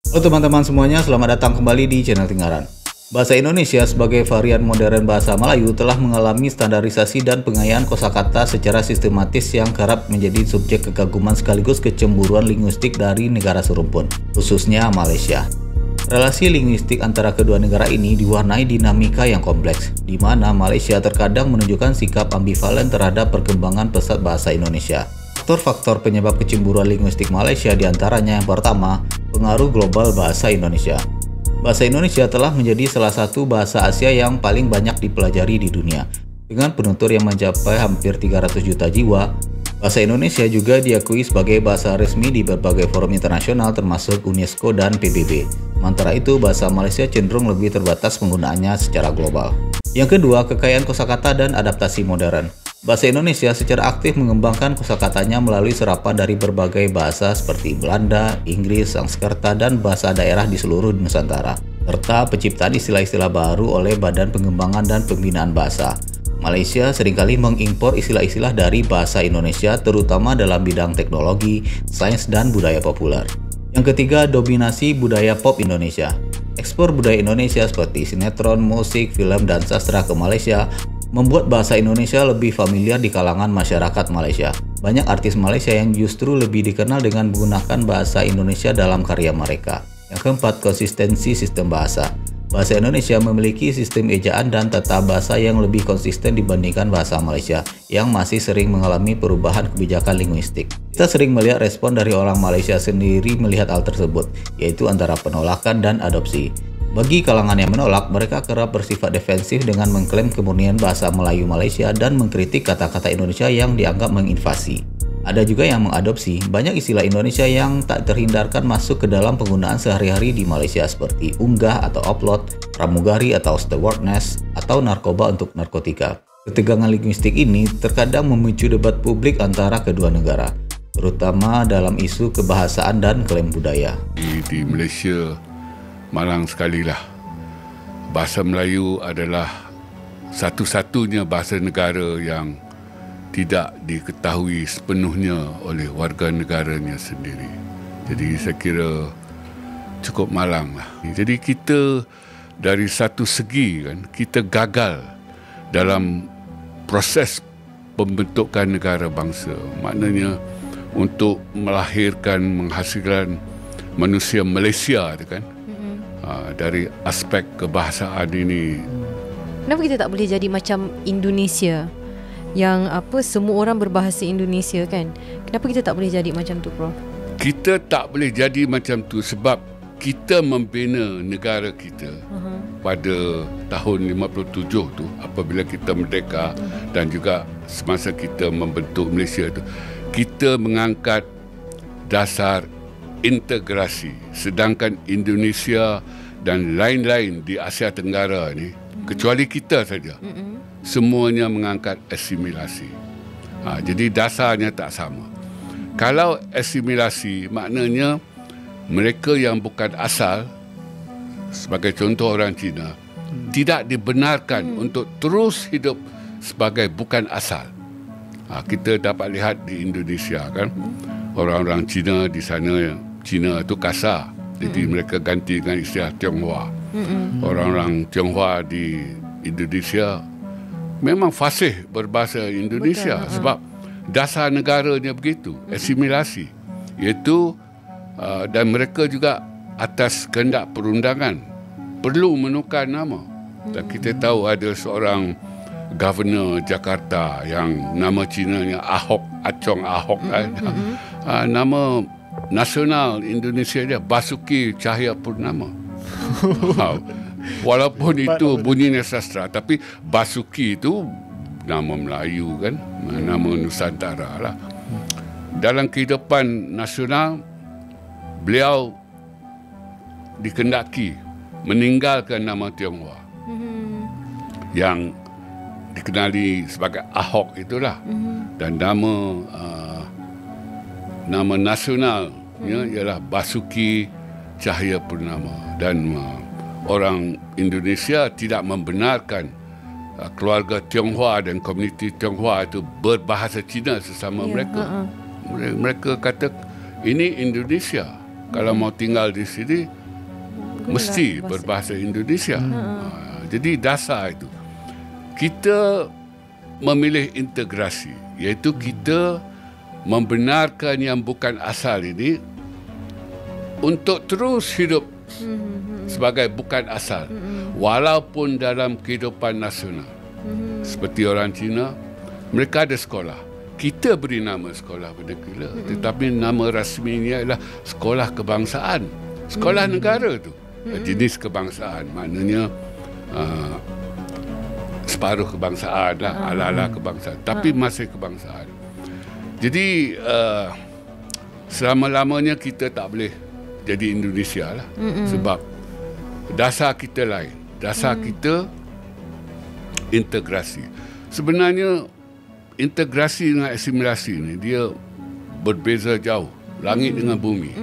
Halo teman-teman semuanya, selamat datang kembali di channel Tinggaran. Bahasa Indonesia sebagai varian modern bahasa Melayu telah mengalami standarisasi dan pengayaan kosakata secara sistematis yang kerap menjadi subjek kekaguman sekaligus kecemburuan linguistik dari negara serumpun, khususnya Malaysia. Relasi linguistik antara kedua negara ini diwarnai dinamika yang kompleks, di mana Malaysia terkadang menunjukkan sikap ambivalen terhadap perkembangan pesat bahasa Indonesia. Faktor-faktor penyebab kecemburuan linguistik Malaysia diantaranya yang pertama, pengaruh global bahasa Indonesia. Bahasa Indonesia telah menjadi salah satu bahasa Asia yang paling banyak dipelajari di dunia. Dengan penutur yang mencapai hampir 300 juta jiwa, bahasa Indonesia juga diakui sebagai bahasa resmi di berbagai forum internasional termasuk UNESCO dan PBB. Sementara itu, bahasa Malaysia cenderung lebih terbatas penggunaannya secara global. Yang kedua, kekayaan kosakata dan adaptasi modern. Bahasa Indonesia secara aktif mengembangkan kosakatanya melalui serapan dari berbagai bahasa seperti Belanda, Inggris, Sanskerta, dan bahasa daerah di seluruh Nusantara, serta penciptaan istilah-istilah baru oleh Badan Pengembangan dan Pembinaan Bahasa. Malaysia seringkali mengimpor istilah-istilah dari bahasa Indonesia, terutama dalam bidang teknologi, sains, dan budaya populer. Yang ketiga, dominasi budaya pop Indonesia. Ekspor budaya Indonesia seperti sinetron, musik, film, dan sastra ke Malaysia membuat bahasa Indonesia lebih familiar di kalangan masyarakat Malaysia. Banyak artis Malaysia yang justru lebih dikenal dengan menggunakan bahasa Indonesia dalam karya mereka. Yang keempat, konsistensi sistem bahasa. Bahasa Indonesia memiliki sistem ejaan dan tata bahasa yang lebih konsisten dibandingkan bahasa Malaysia yang masih sering mengalami perubahan kebijakan linguistik. Kita sering melihat respon dari orang Malaysia sendiri melihat hal tersebut, yaitu antara penolakan dan adopsi. Bagi kalangan yang menolak, mereka kerap bersifat defensif dengan mengklaim kemurnian bahasa Melayu Malaysia dan mengkritik kata-kata Indonesia yang dianggap menginvasi. Ada juga yang mengadopsi banyak istilah Indonesia yang tak terhindarkan masuk ke dalam penggunaan sehari-hari di Malaysia seperti unggah atau upload, pramugari atau stewardess, atau narkoba untuk narkotika. Ketegangan linguistik ini terkadang memicu debat publik antara kedua negara, terutama dalam isu kebahasaan dan klaim budaya. Di Malaysia, malang sekali lah. Bahasa Melayu adalah satu-satunya bahasa negara yang tidak diketahui sepenuhnya oleh warga negaranya sendiri. Jadi saya kira cukup malang lah. Jadi kita dari satu segi kan, kita gagal dalam proses pembentukan negara bangsa. Maknanya untuk melahirkan, menghasilkan manusia Malaysia tu kan. Dari aspek kebahasaan ini. Kenapa kita tak boleh jadi macam Indonesia yang semua orang berbahasa Indonesia kan? Kenapa kita tak boleh jadi macam tu, Prof? Kita tak boleh jadi macam tu sebab kita membina negara kita pada tahun 57 tu apabila kita merdeka dan juga semasa kita membentuk Malaysia tu, kita mengangkat dasar integrasi, sedangkan Indonesia dan lain-lain di Asia Tenggara ni, kecuali kita saja, semuanya mengangkat asimilasi. Jadi dasarnya tak sama. Kalau asimilasi, maknanya mereka yang bukan asal, sebagai contoh orang Cina, tidak dibenarkan untuk terus hidup sebagai bukan asal. Kita dapat lihat di Indonesia kan, orang-orang Cina di sana, Cina itu kasar, jadi mereka ganti dengan istilah Tionghoa. Orang-orang Tionghoa di Indonesia memang fasih berbahasa Indonesia. Betul, sebab dasar negaranya begitu, asimilasi, iaitu dan mereka juga atas kehendak perundangan perlu menukar nama. Dan kita tahu ada seorang Governor Jakarta yang nama Cinanya Ahok, Achong Ahok. Nama nasional Indonesia dia Basuki Cahayapurnama. Walaupun itu bunyinya sastra, tapi Basuki itu nama Melayu kan, nama Nusantara lah. Dalam kehidupan nasional, beliau dikendaki meninggalkan nama Tionghoa yang dikenali sebagai Ahok itulah, dan nama nasionalnya ialah Basuki Cahayapurnama. Dan orang Indonesia tidak membenarkan keluarga Tionghoa dan komuniti Tionghoa itu berbahasa Cina sesama mereka. Mereka kata ini Indonesia. Kalau mau tinggal di sini mesti berbahasa Indonesia. Jadi dasar itu. Kita memilih integrasi, iaitu kita membenarkan yang bukan asal ini untuk terus hidup sebagai bukan asal, walaupun dalam kehidupan nasional. Seperti orang Cina, mereka ada sekolah. Kita beri nama sekolah Bernegara, tetapi nama rasminya adalah sekolah kebangsaan, sekolah negara tu. Jenis kebangsaan, maknanya separuh kebangsaan lah, ala-ala kebangsaan, tapi masih kebangsaan. Jadi selama-lamanya kita tak boleh jadi Indonesia lah, sebab dasar kita lain. Dasar kita integrasi. Sebenarnya integrasi dengan asimilasi ni dia berbeza jauh, langit dengan bumi.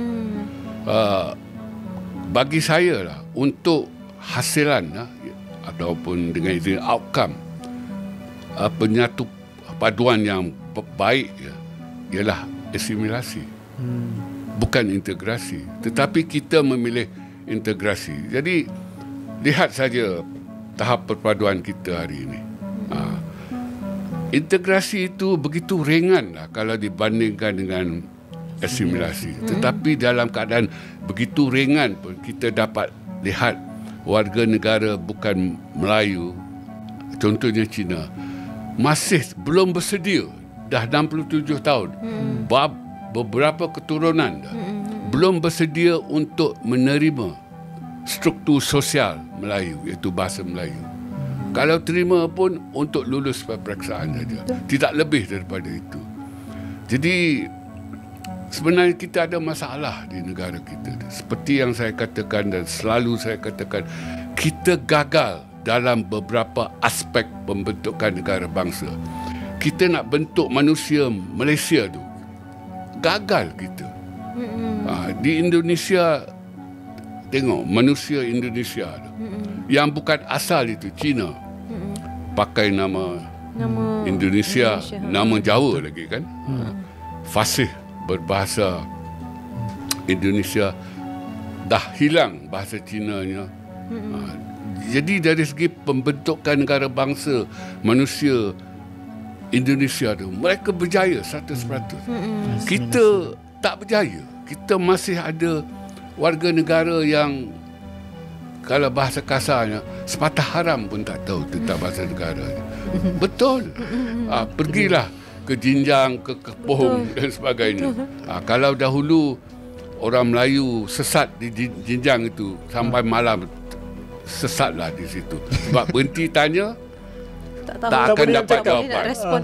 Bagi saya lah, untuk hasilan lah, ataupun dengan izin outcome, penyatu paduan yang baik ialah asimilasi, bukan integrasi. Tetapi kita memilih integrasi. Jadi lihat saja tahap perpaduan kita hari ini. Integrasi itu begitu ringan lah kalau dibandingkan dengan asimilasi. Tetapi dalam keadaan begitu ringan pun kita dapat lihat warga negara bukan Melayu, contohnya Cina, masih belum bersedia. Dah 67 tahun. Beberapa keturunan dah belum bersedia untuk menerima struktur sosial Melayu, iaitu bahasa Melayu. Kalau terima pun untuk lulus peperiksaan saja. Tidak lebih daripada itu. Jadi sebenarnya kita ada masalah di negara kita. Seperti yang saya katakan dan selalu saya katakan, kita gagal dalam beberapa aspek pembentukan negara bangsa. Kita nak bentuk manusia Malaysia tu, gagal kita. Di Indonesia, tengok manusia Indonesia tu, yang bukan asal itu Cina, pakai nama Indonesia, nama Jawa lagi kan. Fasih berbahasa Indonesia, dah hilang bahasa Cinanya. Jadi dari segi pembentukan negara bangsa manusia Indonesia tu, mereka berjaya 100%. Kita tak berjaya. Kita masih ada warga negara yang, kalau bahasa kasarnya, sepatah haram pun tak tahu tentang bahasa negara. Betul. Pergilah ke Jinjang, ke Kepohong dan sebagainya. Kalau dahulu orang Melayu sesat di Jinjang itu sampai malam, sesatlah di situ. Sebab berhenti tanya, tak akan dapat jawapan.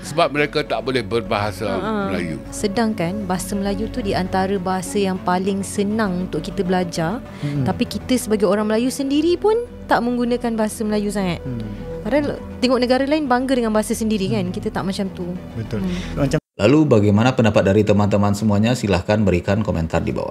Sebab mereka tak boleh berbahasa Melayu. Sedangkan bahasa Melayu tu di antara bahasa yang paling senang untuk kita belajar. Tapi kita sebagai orang Melayu sendiri pun tak menggunakan bahasa Melayu sangat. Padahal tengok negara lain bangga dengan bahasa sendiri kan. Kita tak macam tu. Betul. Lalu bagaimana pendapat dari teman-teman semuanya? Silahkan berikan komentar di bawah.